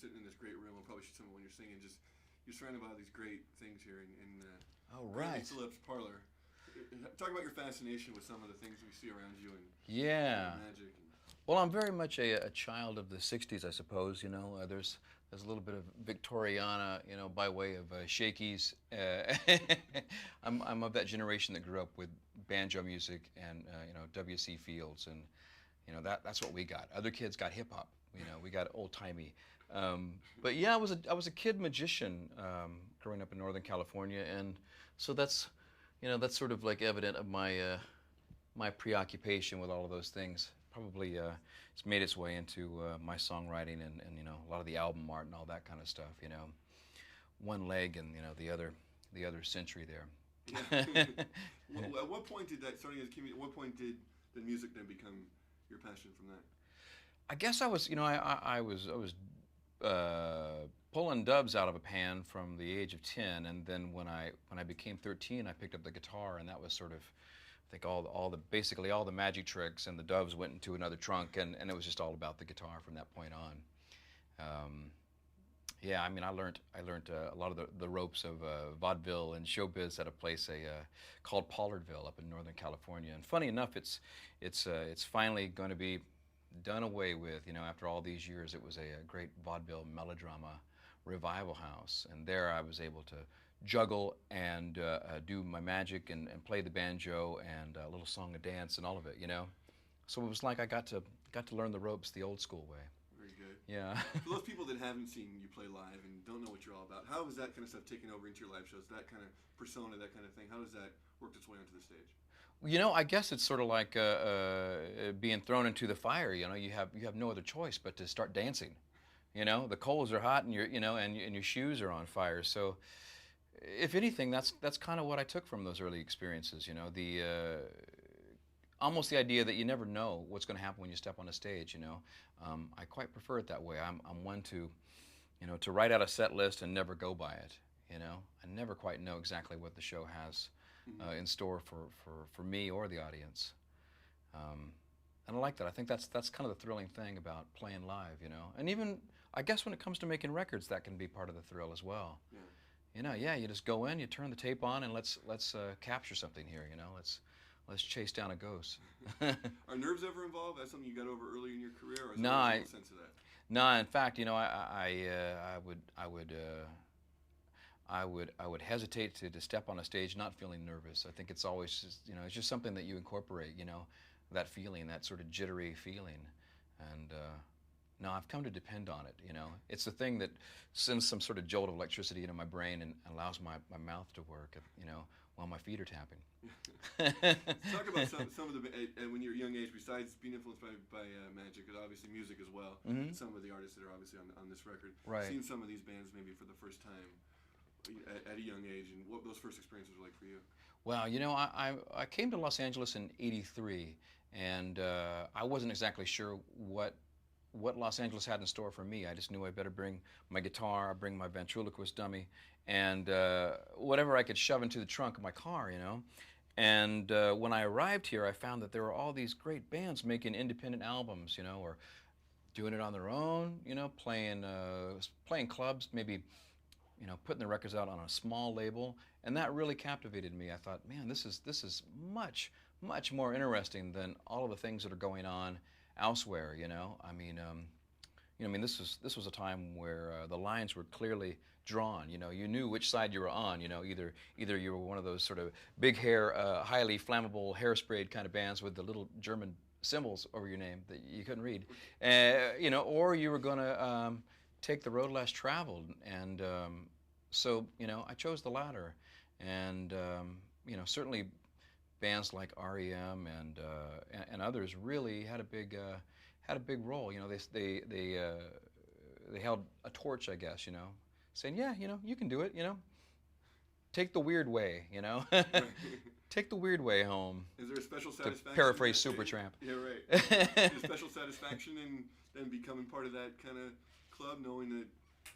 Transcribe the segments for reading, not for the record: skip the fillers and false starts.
sitting in this great room. I'll probably shoot someone when you're singing. Just you're surrounded by all these great things here in Oh, Grant-Lee right. Phillips parlor. Talk about your fascination with some of the things we see around you and Yeah. magic. And, Well, I'm very much a child of the '60s, I suppose. You know, there's a little bit of Victoriana, you know, by way of Shakey's. I'm of that generation that grew up with banjo music and you know, W.C. Fields, and you know, that's what we got. Other kids got hip hop. You know, we got old timey. But yeah, I was a kid magician growing up in Northern California, and so that's, you know, that's sort of like evident of my my preoccupation with all of those things. Probably it's made its way into my songwriting and you know, a lot of the album art and all that kind of stuff. You know, one leg and you know, the other century there. yeah. Well, at what point did that, starting as a comedian, at what point did the music then become your passion from that? I guess I was, you know, I was pulling dubs out of a pan from the age of 10, and then when I became 13, I picked up the guitar, and that was sort of, I think all the basically all the magic tricks and the dubs went into another trunk, and it was just all about the guitar from that point on. Um, yeah, I mean, I learned a lot of the ropes of vaudeville and showbiz at a place called Pollardville up in Northern California. And funny enough, it's finally going to be done away with. You know, after all these years, it was a great vaudeville melodrama revival house, and there I was able to juggle and do my magic and play the banjo and a little song and dance and all of it. You know, so it was like I got to learn the ropes the old school way. Very good. Yeah. For those people that haven't seen you play live and don't know what you're all about, how is that kind of stuff taken over into your live shows? That kind of persona, that kind of thing. How does that work its way onto the stage? You know, I guess it's sort of like being thrown into the fire. You know, you have no other choice but to start dancing. You know, the coals are hot, and your shoes are on fire. So, if anything, that's kind of what I took from those early experiences. You know, the almost the idea that you never know what's going to happen when you step on a stage. You know, I quite prefer it that way. I'm one to, you know, to write out a set list and never go by it. You know, I never quite know exactly what the show has in store for me or the audience. And I like that. I think that's kind of the thrilling thing about playing live, you know. And even, I guess when it comes to making records, that can be part of the thrill as well. Yeah. You know, yeah, you just go in, you turn the tape on, and let's capture something here, you know. Let's chase down a ghost. Are nerves ever involved? That's something you got over early in your career, or is No, there a sense of that? No, in fact, you know, I would hesitate to step on a stage not feeling nervous. I think it's always just, you know, it's just something that you incorporate, you know, that feeling, that sort of jittery feeling. And no, I've come to depend on it, you know. It's the thing that sends some sort of jolt of electricity into my brain and allows my mouth to work, you know, while my feet are tapping. Talk about some of the, when you're a young age, besides being influenced by magic, and obviously music as well, some of the artists that are obviously on this record. Right. Seen some of these bands maybe for the first time at a young age, and what those first experiences were like for you. Well, you know, I came to Los Angeles in '83, and I wasn't exactly sure what Los Angeles had in store for me. I just knew I better bring my guitar, bring my ventriloquist dummy, and whatever I could shove into the trunk of my car, you know. And when I arrived here, I found that there were all these great bands making independent albums, you know, or doing it on their own, you know, playing clubs, maybe, you know, putting the records out on a small label, and that really captivated me. I thought, man, this is much more interesting than all of the things that are going on elsewhere. You know, I mean, this was a time where the lines were clearly drawn. You know, you knew which side you were on. You know, either you were one of those sort of big hair, highly flammable, hairsprayed kind of bands with the little German symbols over your name that you couldn't read, you know, or you were going to take the road less traveled. And so, you know, I chose the latter. And you know, certainly bands like REM and others really had a big role. You know, they held a torch, I guess, you know, saying, yeah, you know, you can do it, you know. Take the weird way, you know. Take the weird way home. Is there a special satisfaction? To paraphrase Supertramp. Yeah, right. Is there a special satisfaction in then becoming part of that kind of club, knowing that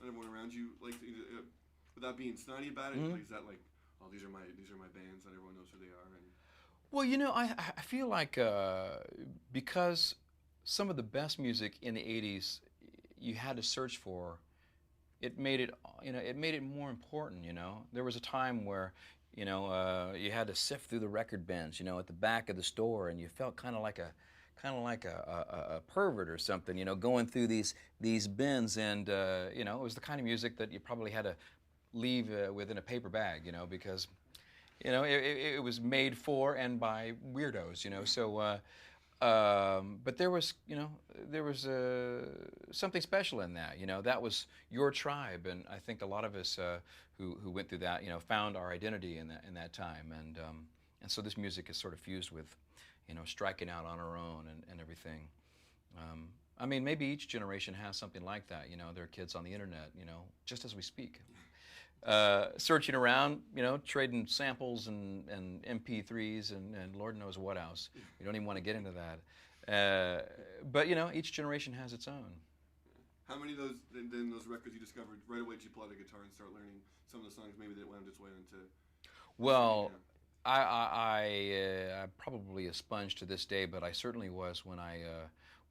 everyone around you, like, without being snotty about it, is that like, oh, these are my bands, and everyone knows who they are? And well, you know, I feel like because some of the best music in the '80s you had to search for it made it, it made it more important. There was a time where, you had to sift through the record bins, at the back of the store, and you felt kind of like a pervert or something, going through these bins, and it was the kind of music that you probably had to leave within a paper bag, because it was made for and by weirdos, So, but there was, something special in that. That was your tribe, and I think a lot of us who went through that, found our identity in that time, and so this music is sort of fused with, striking out on our own and everything. I mean, maybe each generation has something like that. There are kids on the internet, just as we speak. Searching around, trading samples and MP3s and Lord knows what else. We don't even want to get into that. But each generation has its own. How many of those records you discovered right away? Did you pull out a guitar and start learning some of the songs maybe that wound its way into? Well, I'm probably a sponge to this day, but I certainly was when I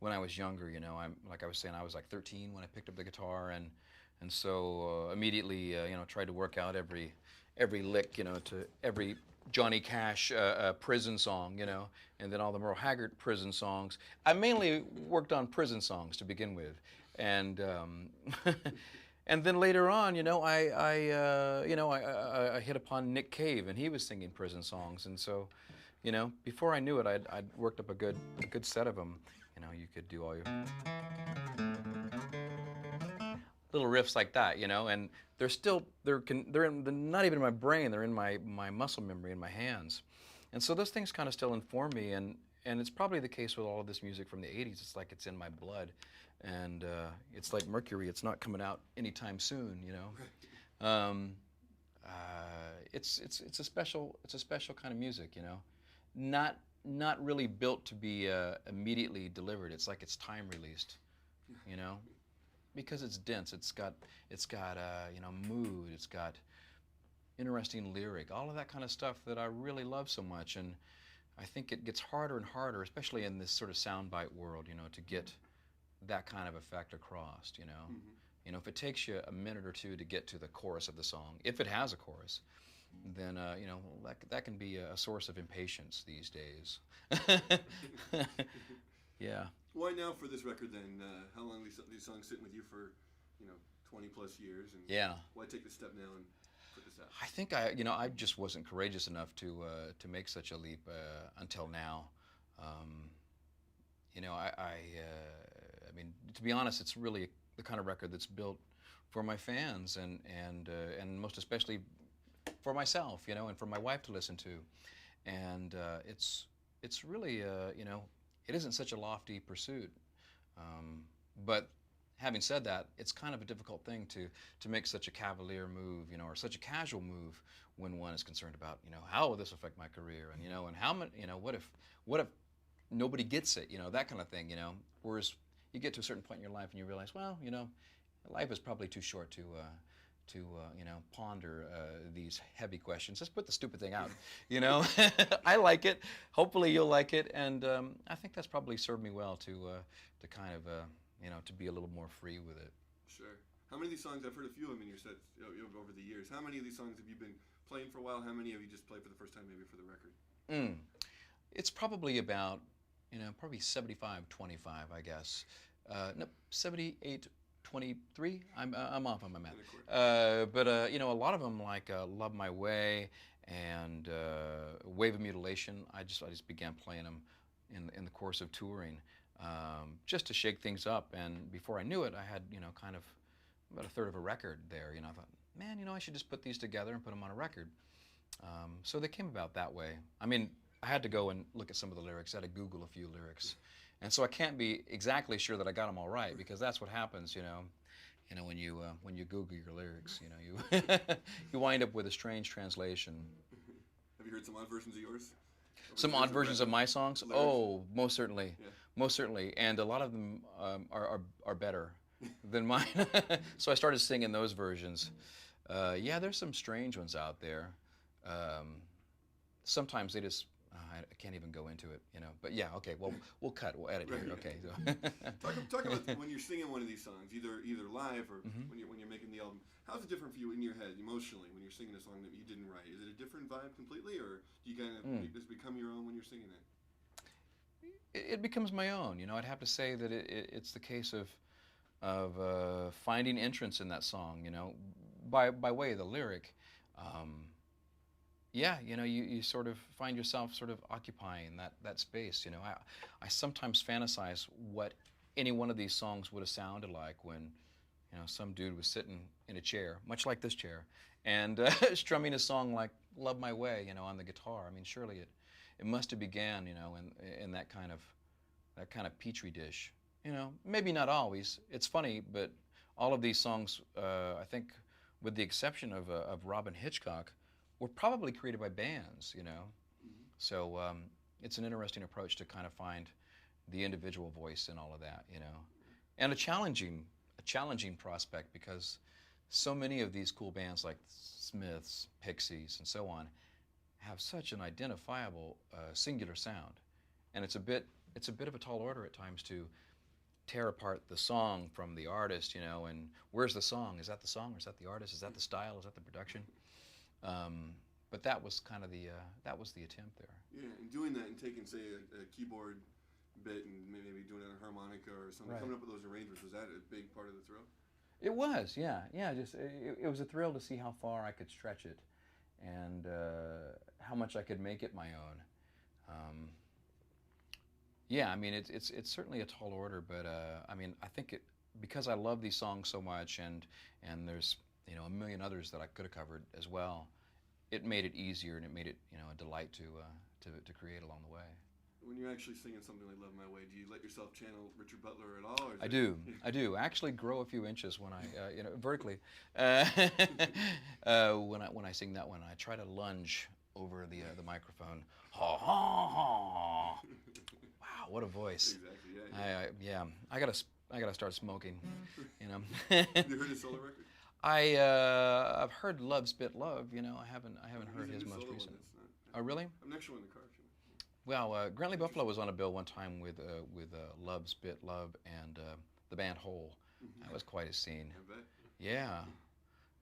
was younger. I'm like I was saying, I was like 13 when I picked up the guitar, and so immediately, tried to work out every lick, to every Johnny Cash prison song, and then all the Merle Haggard prison songs. I mainly worked on prison songs to begin with, and and then later on, I hit upon Nick Cave, and he was singing prison songs, and so, before I knew it, I'd worked up a good set of them. You could do all your little riffs like that, and they're not even in my brain, they're in my muscle memory in my hands. And so those things kind of still inform me, and it's probably the case with all of this music from the 80s. It's like it's in my blood, and it's like mercury, it's not coming out anytime soon, It's a special kind of music, not really built to be immediately delivered. It's like it's time released, because it's dense. It's got mood. It's got interesting lyric. All of that kind of stuff that I really love so much. And I think it gets harder and harder, especially in this sort of soundbite world, to get that kind of effect across. Mm-hmm. If it takes you a minute or two to get to the chorus of the song, if it has a chorus, then that can be a source of impatience these days. Yeah. Why now for this record then? How long these songs sitting with you for, 20 plus years? And yeah. Why take the step now and put this out? I think I just wasn't courageous enough to make such a leap until now. I mean, to be honest, it's really the kind of record that's built for my fans and most especially for myself, and for my wife to listen to, and it's really it isn't such a lofty pursuit, but having said that, it's kind of a difficult thing to make such a cavalier move, or such a casual move when one is concerned about, how will this affect my career, and and how many, what if nobody gets it, that kind of thing, Whereas you get to a certain point in your life and you realize, well, life is probably too short to ponder these heavy questions. Let's put the stupid thing out, I like it. Hopefully you'll like it, and I think that's probably served me well to kind of to be a little more free with it. Sure. How many of these songs, I've heard a few of them in your sets over the years. How many of these songs have you been playing for a while? How many have you just played for the first time, maybe for the record? It's probably about probably 75-25, I guess. No, 78-23. I'm off on my math. But a lot of them, like "Love My Way" and "Wave of Mutilation," I just began playing them in the course of touring, just to shake things up. And before I knew it, I had kind of about a third of a record there. I thought, man, I should just put these together and put them on a record. So they came about that way. I mean, I had to go and look at some of the lyrics. I had to Google a few lyrics. And so I can't be exactly sure that I got them all right, because that's what happens, when you Google your lyrics, you you wind up with a strange translation. Have you heard some odd versions of yours? Some odd versions of my songs? Lyrics? Oh, most certainly, most certainly, and a lot of them are better than mine. So I started singing those versions. Yeah, there's some strange ones out there. Sometimes they just I can't even go into it, you know. But yeah, okay. Well, we'll cut. We'll edit here. Okay. So. Talk about when you're singing one of these songs, either live or when you're making the album. How's it different for you in your head emotionally when you're singing a song that you didn't write? Is it a different vibe completely, or do you kind of just become your own when you're singing it? It becomes my own. You know, I'd have to say that it's the case of finding entrance in that song. You know, by way of the lyric. Yeah, you know, you sort of find yourself sort of occupying that space. You know, I sometimes fantasize what any one of these songs would have sounded like when, you know, some dude was sitting in a chair, much like this chair, and strumming a song like "Love My Way," you know, on the guitar. I mean, surely it must have began, you know, in that kind of petri dish. You know, maybe not always. It's funny, but all of these songs, I think, with the exception of Robin Hitchcock, were probably created by bands, you know. So it's an interesting approach to kind of find the individual voice in all of that, you know, and a challenging prospect, because so many of these cool bands like Smiths, Pixies, and so on have such an identifiable singular sound, and it's a bit of a tall order at times to tear apart the song from the artist, you know, and where's the song? Is that the song, or is that the artist? Is that the style? Is that the production? But that was kind of the attempt there. Yeah, and doing that and taking, say, a keyboard bit and maybe doing it on a harmonica or something, Right. coming up with those arrangements, was that a big part of the thrill? It was, yeah. Just it was a thrill to see how far I could stretch it, and how much I could make it my own. Yeah, I mean, it's certainly a tall order, but I mean, I think because I love these songs so much, and there's, you know, a million others that I could have covered as well, it made it easier, and it made it, you know, a delight to create along the way. When you're actually singing something like "Love My Way," do you let yourself channel Richard Butler at all? Or is I it... do. I actually grow a few inches when I, you know, vertically. When I sing that one, I try to lunge over the microphone. Ha ha ha! Wow, what a voice! Exactly. Yeah. I gotta start smoking. You know. Have you heard his solo record? I've heard "Love Spit Love." You know, I haven't heard his most recent. Oh, really? I'm next one in the car. Well, Grant-Lee Buffalo was on a bill one time with Love Spit Love and the band Hole. That was quite a scene. I bet. Yeah,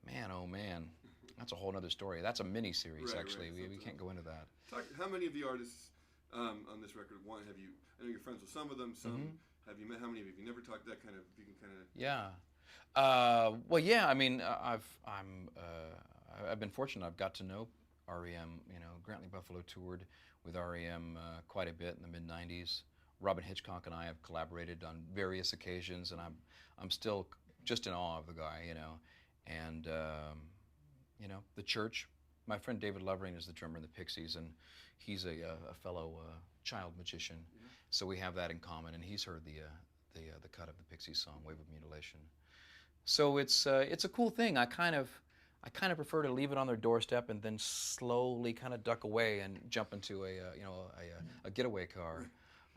man, oh man, that's a whole other story. That's a mini series, actually. Right. We can't go into that. How many of the artists on this record? Have you? I know you're friends with some of them. Some have you met? How many of you never talked? That kind of, you can kind of. Yeah. Well, yeah. I mean, I've been fortunate. I've got to know REM. You know, Grant-Lee Buffalo toured with REM quite a bit in the mid-90s. Robin Hitchcock and I have collaborated on various occasions, and I'm still just in awe of the guy, you know. And you know, the Church. My friend David Lovering is the drummer in the Pixies, and he's a fellow child magician. Yeah. So we have that in common, and he's heard the cut of the Pixies song "Wave of Mutilation." So it's a cool thing. I kind of prefer to leave it on their doorstep and then slowly kind of duck away and jump into a getaway car.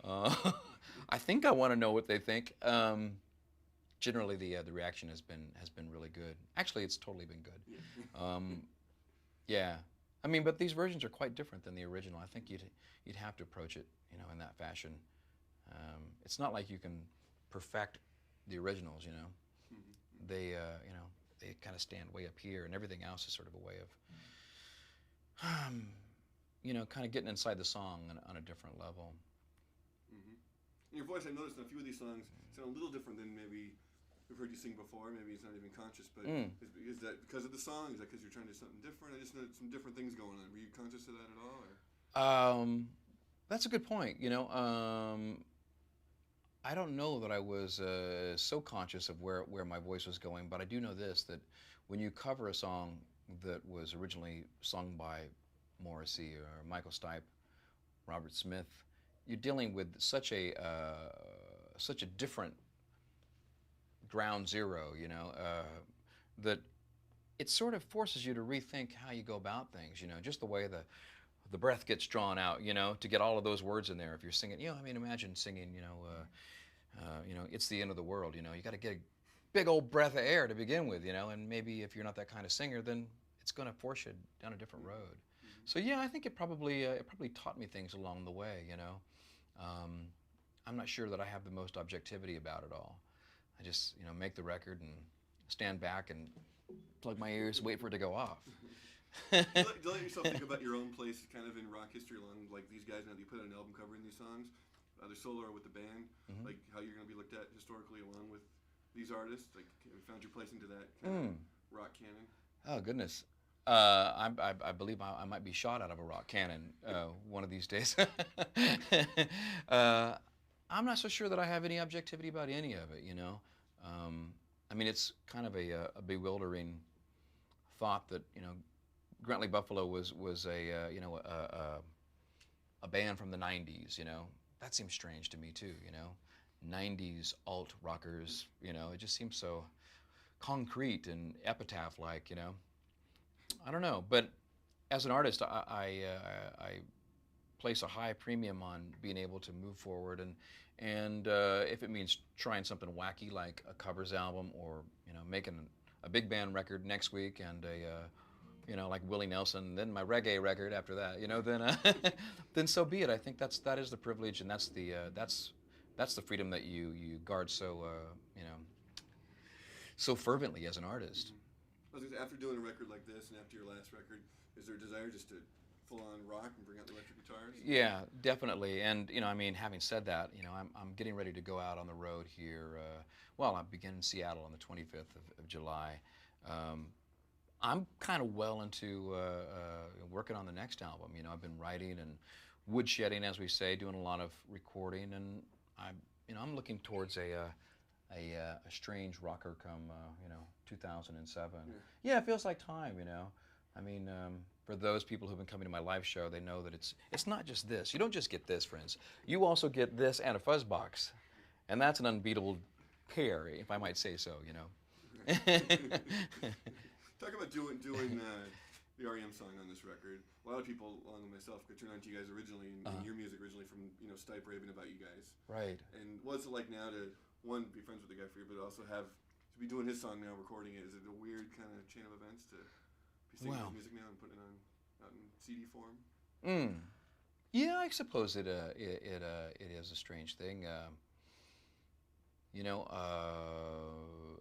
I think I want to know what they think. Generally, the reaction has been really good. Actually, it's totally been good. Yeah, I mean, but these versions are quite different than the original. I think you'd have to approach it, you know, in that fashion. It's not like you can perfect the originals, you know. They you know, they kind of stand way up here, and everything else is sort of a way of, you know, kind of getting inside the song on a different level. In your voice, I noticed in a few of these songs sound a little different than maybe we've heard you sing before. Maybe it's not even conscious, but is that because of the song? Is that because you're trying to do something different? I just know some different things going on. Were you conscious of that at all? Or? That's a good point. You know, I don't know that I was so conscious of where my voice was going, but I do know this, that when you cover a song that was originally sung by Morrissey or Michael Stipe, Robert Smith, you're dealing with such a different ground zero, you know, that it sort of forces you to rethink how you go about things, you know, just the way the breath gets drawn out, you know, to get all of those words in there. If you're singing, you know, I mean, imagine singing, you know, it's the end of the world, you know, you got to get a big old breath of air to begin with, you know, and maybe if you're not that kind of singer, then it's going to force you down a different road. So yeah, I think it probably taught me things along the way. I'm not sure that I have the most objectivity about it all. I just make the record and stand back and plug my ears, wait for it to go off. Do you let yourself think about your own place kind of in rock history along, like these guys now that you put out an album covering these songs, either solo or with the band, like how you're going to be looked at historically along with these artists? Like, have you found your place into that kind of rock canon? Oh goodness. I believe I might be shot out of a rock cannon one of these days. I'm not so sure that I have any objectivity about any of it. I mean, it's kind of a bewildering thought that Grant-Lee Buffalo was a band from the '90s. That seems strange to me too. '90s alt rockers. It just seems so concrete and epitaph-like. I don't know, but as an artist, I place a high premium on being able to move forward, and if it means trying something wacky like a covers album, or making a big band record next week, and like Willie Nelson, then my reggae record after that, then so be it. I think that is the privilege, and that's the freedom that you guard so so fervently as an artist. After doing a record like this, and after your last record, is there a desire just to full-on rock and bring out the electric guitars? Yeah, definitely. And I mean, having said that, I'm getting ready to go out on the road here. Well, I begin in Seattle on the 25th of July. I'm kind of well into working on the next album. I've been writing and woodshedding, as we say, doing a lot of recording, and I'm looking towards a strange rocker come 2007. Yeah, it feels like time. I mean, for those people who've been coming to my live show, they know that it's not just this. You don't just get this, friends. You also get this and a fuzz box, and that's an unbeatable pair, if I might say so. Talk about doing the REM song on this record. A lot of people, along with myself, got turned on to you guys originally, and your music originally from Stipe raving about you guys. Right. And what's it like now to be friends with the guy for you, but also to be doing his song now, recording it? Is it a weird kind of chain of events to be singing his music now and putting it out in CD form? Yeah, I suppose it is a strange thing.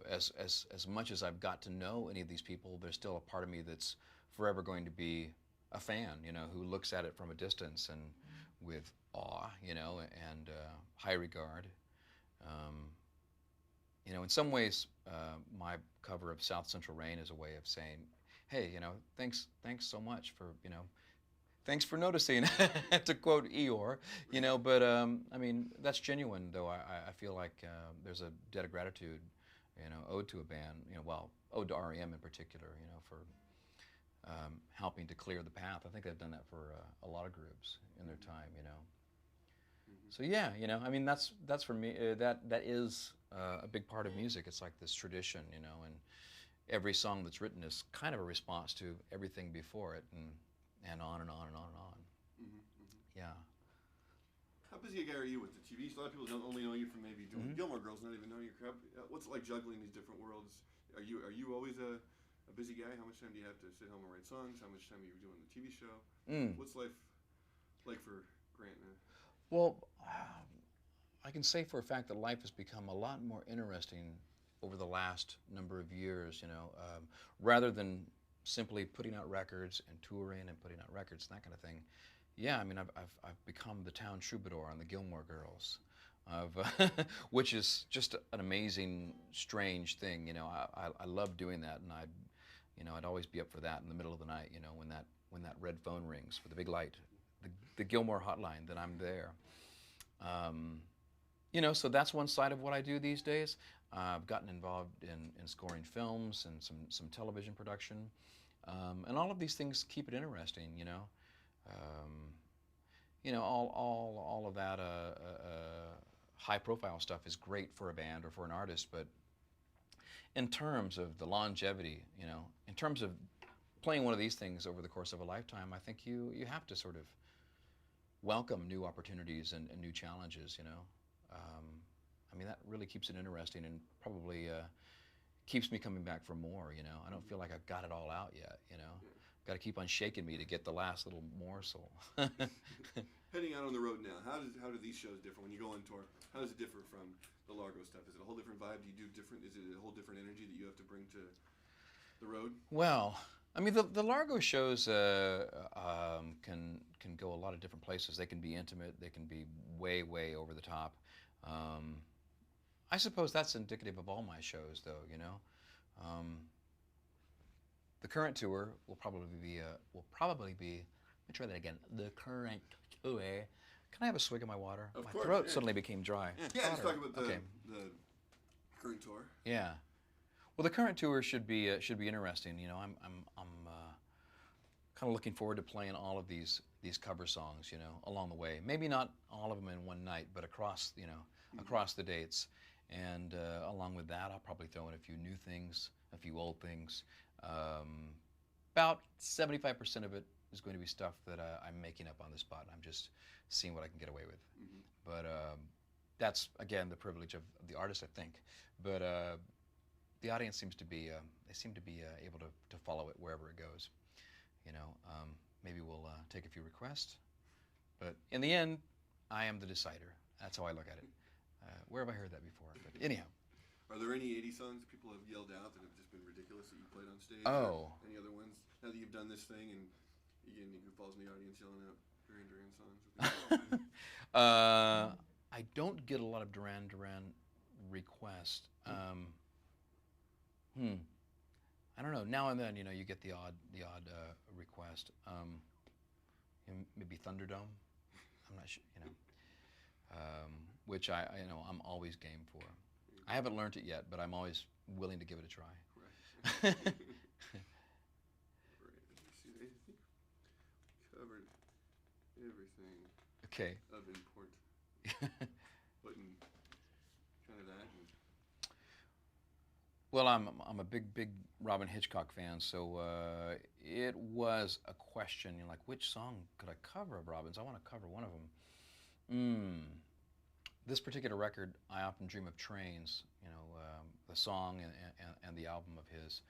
As much as I've got to know any of these people, there's still a part of me that's forever going to be a fan, who looks at it from a distance and with awe, and high regard. In some ways, my cover of South Central Rain is a way of saying, hey, thanks so much for, thanks for noticing, to quote Eeyore, but I mean, that's genuine, though. I feel like there's a debt of gratitude, owed to a band, owed to REM in particular, for helping to clear the path. I think they've done that for a lot of groups in their time, So yeah, I mean, that's for me, that is a big part of music. It's like this tradition, and every song that's written is kind of a response to everything before it, and on and on and on and on. Yeah. How busy a guy are you with the TV? A lot of people don't only know you from maybe doing Gilmore Girls, not even know you. What's it like juggling these different worlds? Are you always a busy guy? How much time do you have to sit home and write songs? How much time are you doing the TV show? What's life like for Grant now? Well, I can say for a fact that life has become a lot more interesting over the last number of years, rather than simply putting out records and touring and putting out records and that kind of thing. Yeah, I mean, I've become the town troubadour on the Gilmore Girls, which is just an amazing, strange thing. I love doing that, and I'd always be up for that in the middle of the night. When that red phone rings for the big light, the Gilmore hotline, then I'm there. So that's one side of what I do these days. I've gotten involved in scoring films and some television production, and all of these things keep it interesting. All of that high-profile stuff is great for a band or for an artist, but in terms of the longevity, in terms of playing one of these things over the course of a lifetime, I think you have to sort of welcome new opportunities and new challenges. I mean, that really keeps it interesting, and probably keeps me coming back for more. I don't feel like I've got it all out yet. got to keep on shaking me to get the last little morsel. Heading out on the road now, how do these shows differ when you go on tour? How does it differ from the Largo stuff? Is it a whole different vibe? Do you do different? Is it a whole different energy that you have to bring to the road? Well, I mean, the Largo shows can go a lot of different places. They can be intimate. They can be way over the top. I suppose that's indicative of all my shows, though. You know, the current tour will probably be. Let me try that again. The current tour. Can I have a swig of my water? Of My course, throat yeah. suddenly became dry. Yeah, just talk about the Okay. current tour. Yeah. Well, the current tour should be interesting. You know, I'm kind of looking forward to playing all of these cover songs. You know, along the way. Maybe not all of them in one night, but across across the dates. And along with that, I'll probably throw in a few new things, a few old things. About 75% of it is going to be stuff that I'm making up on the spot. I'm just seeing what I can get away with. Mm-hmm. But that's, again, the privilege of the artist, I think. But the audience seems to be, able to follow it wherever it goes. You know, maybe we'll take a few requests. But in the end, I am the decider. That's how I look at it. Where have I heard that before? But anyhow. Are there any 80s songs that people have yelled out that have just been ridiculous that you played on stage? Oh. Or any other ones? Now that you've done this thing and you get any goofballs in the audience yelling out Duran Duran songs? I don't get a lot of Duran Duran requests. I don't know. Now and then, you know, you get the odd request. Maybe Thunderdome. I'm not sure. You know, which I'm always game for. I haven't learned it yet, but I'm always willing to give it a try. Right. Right. I think we covered everything Okay. of import. But in kind of that. Well, I'm a big Robin Hitchcock fan, so it was a question, you know, like which song could I cover of Robin's? I want to cover one of them. This particular record, I Often Dream of Trains, you know, the song and the album of his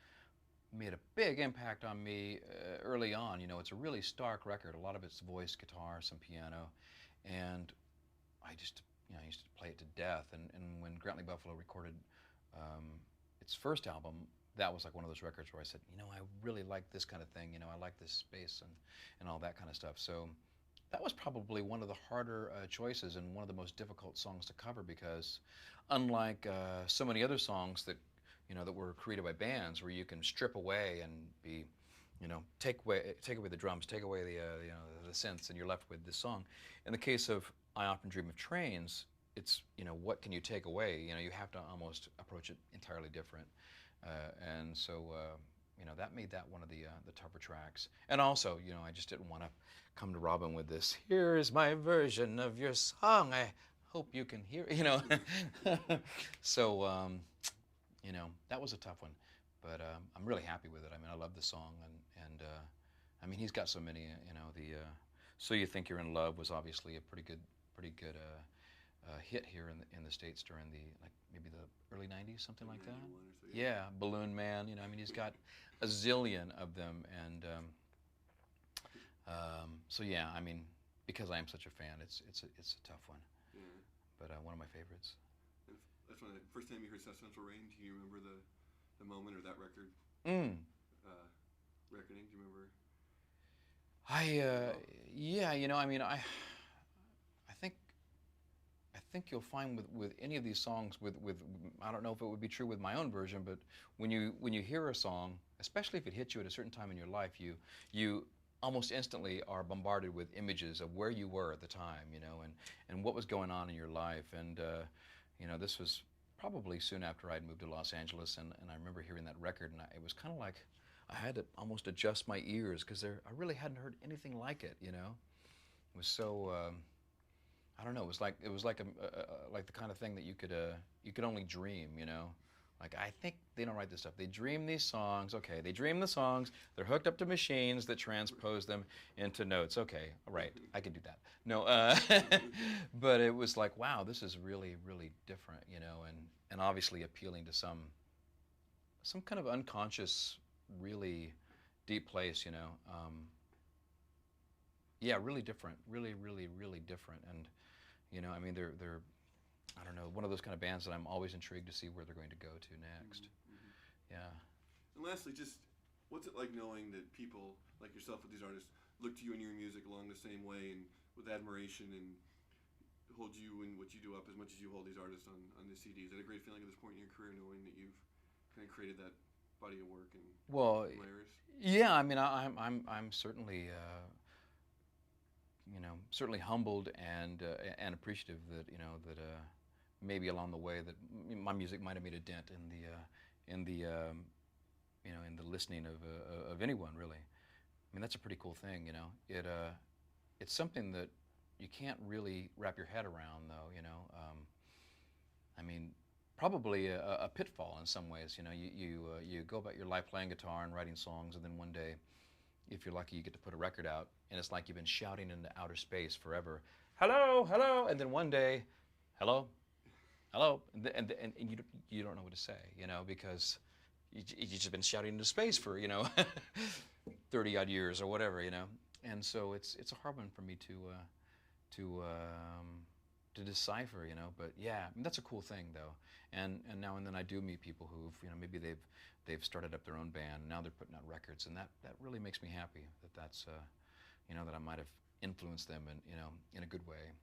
made a big impact on me early on. You know, it's a really stark record. A lot of it's voice, guitar, some piano, and I just, you know, I used to play it to death. And when Grant-Lee Buffalo recorded its first album, that was like one of those records where I said, you know, I really like this kind of thing. You know, I like this space and all that kind of stuff. So that was probably one of the harder choices and one of the most difficult songs to cover because unlike so many other songs that, you know, that were created by bands where you can strip away and be, you know, take away the drums, take away the you know, the synths, and you're left with this song. In the case of I Often Dream of Trains, it's, you know, what can you take away? You know, you have to almost approach it entirely different, and so you know, that made that one of the tougher tracks. And also, you know, I just didn't want to come to Robin with this, here is my version of your song, I hope you can hear, you know. So, you know, that was a tough one. But I'm really happy with it. I mean, I love the song. And I mean, he's got so many, you know, So You Think You're in Love was obviously a pretty good hit here in the States during maybe the early 90s, something like that. So, Yeah, Balloon Man, you know, I mean, he's got a zillion of them, and so yeah, I mean, because I am such a fan, it's a tough one, yeah. but one of my favorites. That's when the first time you heard South Central Rain. Do you remember the moment or that record? Reckoning. Do you remember? Yeah, you know, I mean, I think you'll find with any of these songs, with I don't know if it would be true with my own version, but when you hear a song, especially if it hits you at a certain time in your life, you almost instantly are bombarded with images of where you were at the time, you know, and what was going on in your life. And you know, this was probably soon after I'd moved to Los Angeles, and I remember hearing that record, and it was kind of like I had to almost adjust my ears because I really hadn't heard anything like it, you know. It was so I don't know. It was like the kind of thing that you could only dream, you know. Like, I think they don't write this stuff. They dream these songs. Okay, they dream the songs. They're hooked up to machines that transpose them into notes. Okay, all right, I can do that. No, but it was like, wow, this is really, really different, you know, and obviously appealing to some kind of unconscious, really deep place, you know. Yeah, really different, really, really, really different. And you know, I mean, they're I don't know, one of those kind of bands that I'm always intrigued to see where they're going to go to next. Yeah. And lastly, just what's it like knowing that people like yourself with these artists look to you and your music along the same way and with admiration and hold you and what you do up as much as you hold these artists on the CD? Is that a great feeling at this point in your career, knowing that you've kind of created that body of work and layers? Yeah, I mean, I'm certainly you know, certainly humbled and appreciative that, you know, that maybe along the way that my music might have made a dent in the you know, in the listening of anyone, really. I mean, that's a pretty cool thing, you know. It's something that you can't really wrap your head around, though, you know. I mean, probably a pitfall in some ways, you know. You go about your life playing guitar and writing songs, and then one day, if you're lucky, you get to put a record out, and it's like you've been shouting into outer space forever, hello, hello, and then one day, hello, hello, and you don't know what to say, you know, because you've just been shouting into space for, you know, 30 odd years or whatever, you know. And so it's a hard one for me to decipher, you know. But yeah, I mean, that's a cool thing, though. And now and then I do meet people who've, you know, maybe they've started up their own band, and now they're putting out records, and that really makes me happy that's you know, that I might have influenced them in, you know, in a good way.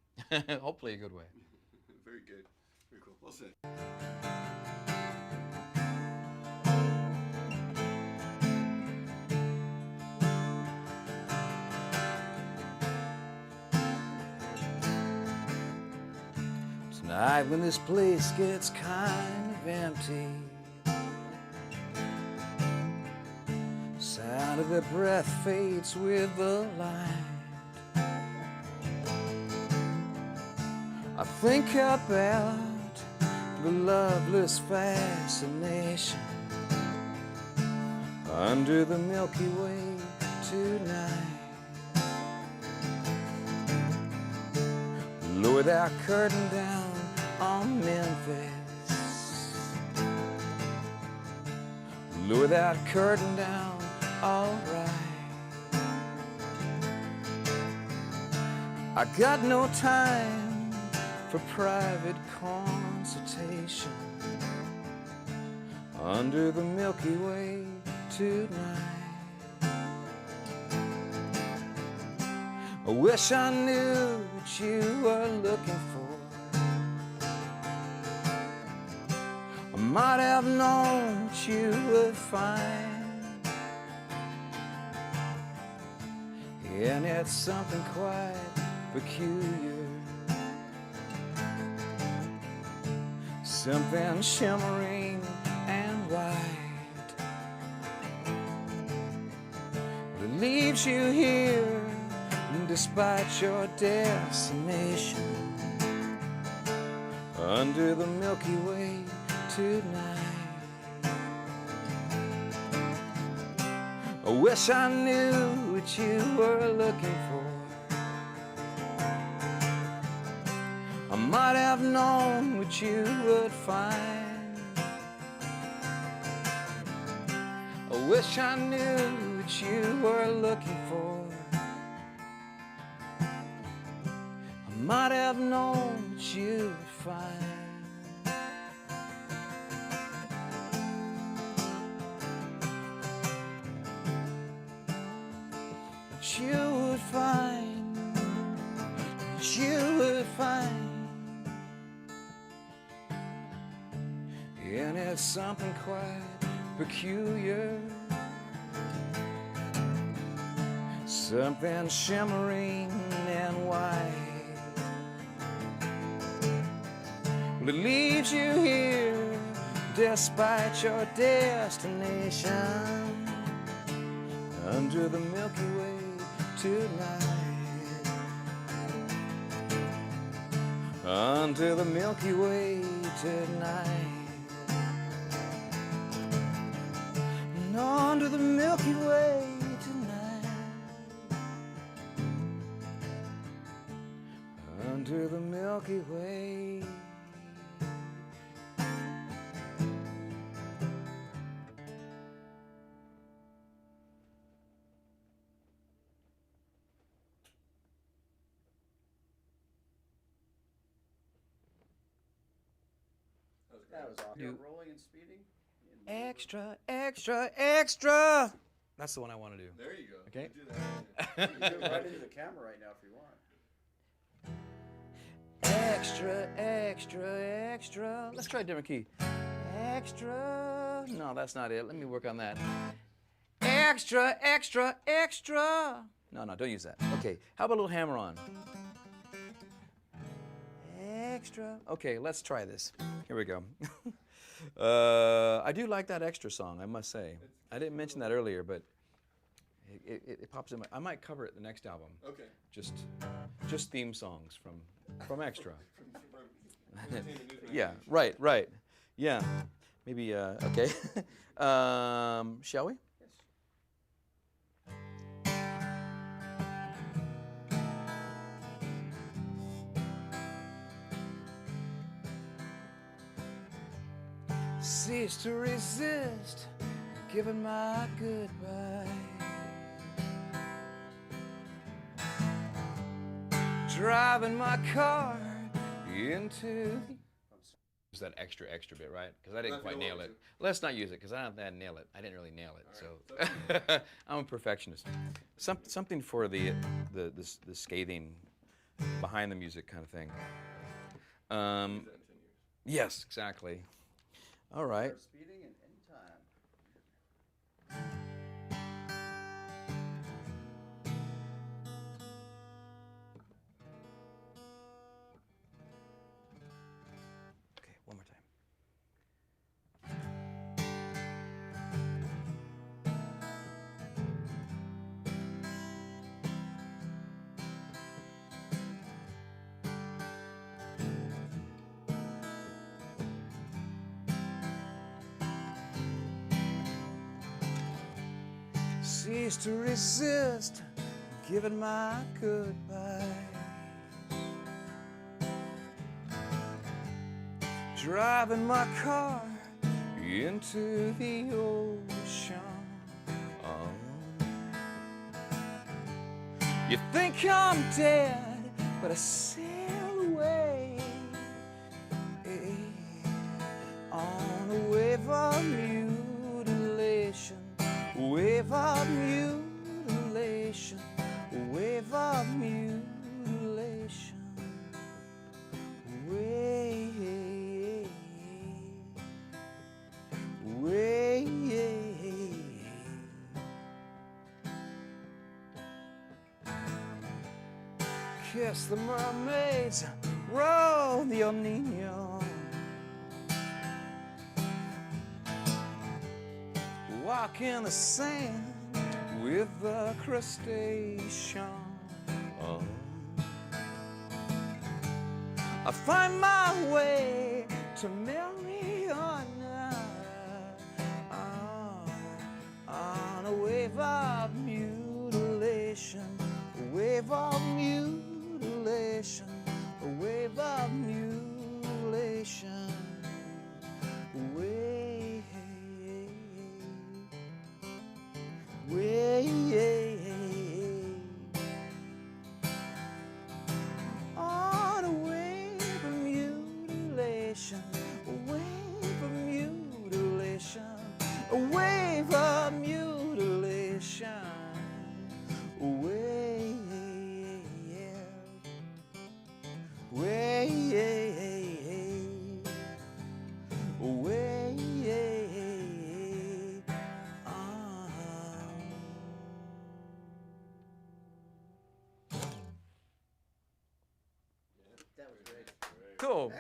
Hopefully a good way. Very good. Very cool. Well said. Tonight when this place gets kind of empty, sound of their breath fades with the light, I think about the loveless fascination under the Milky Way tonight. Lower that curtain down on Memphis, lower that curtain down, all right. I got no time for private consultation under the Milky Way tonight. I wish I knew what you were looking for. I might have known what you would find, and it's something quite peculiar, something shimmering and white that leaves you here despite your destination under the Milky Way tonight. I wish I knew what you were looking for. I might have known what you would find. I wish I knew what you were looking for. Might have known what you would find. What you would find, what you would find, and it's something quite peculiar, something shimmering and white. It leaves you here despite your destination under the Milky Way tonight, under the Milky Way tonight, and under the Milky Way tonight, under the Milky Way. That was awesome. You- You're rolling and speeding? Extra, extra, extra. That's the one I want to do. There you go. Okay. Do that. You can do it right into the camera right now if you want. Extra, extra, extra. Let's try a different key. Extra. No, that's not it. Let me work on that. Extra, extra, extra. No, don't use that. Okay, how about a little hammer on? Extra. Okay, let's try this. Here we go. I do like that extra song, I must say. I didn't mention that earlier, but it pops in my... I might cover it the next album. Okay. Just theme songs from Extra. Entertainment News Yeah, Magazine. right. Yeah, maybe, okay. Shall we? Yes. Cease to resist, giving my goodbye. Driving my car into the... Use that extra bit, right? Because I didn't Not if quite you nail want it. to. Let's not use it, because I didn't nail it. I didn't really nail it, All so I'm a perfectionist. Something for the scathing, behind the music kind of thing. Use that in 10 years. Yes, exactly. All right. Start speeding and end time. Okay, one more time. Cease to resist, giving my goodbye. Driving my car into the ocean. Oh. You think I'm dead, but I sail away on a wave of mutilation. Wave of mutilation, wave of mutilation, wave, wave. Kiss the mermaids, roll the El Nino. Walk in the sand with the crustacean. Oh. I find my way to Mariana on a wave of mutilation, a wave of mutilation, a wave of mutilation, a wave. On a wave of mutilation, a wave of mutilation, a wave of mutilation, a wave, wave, wave. That was great. Cool.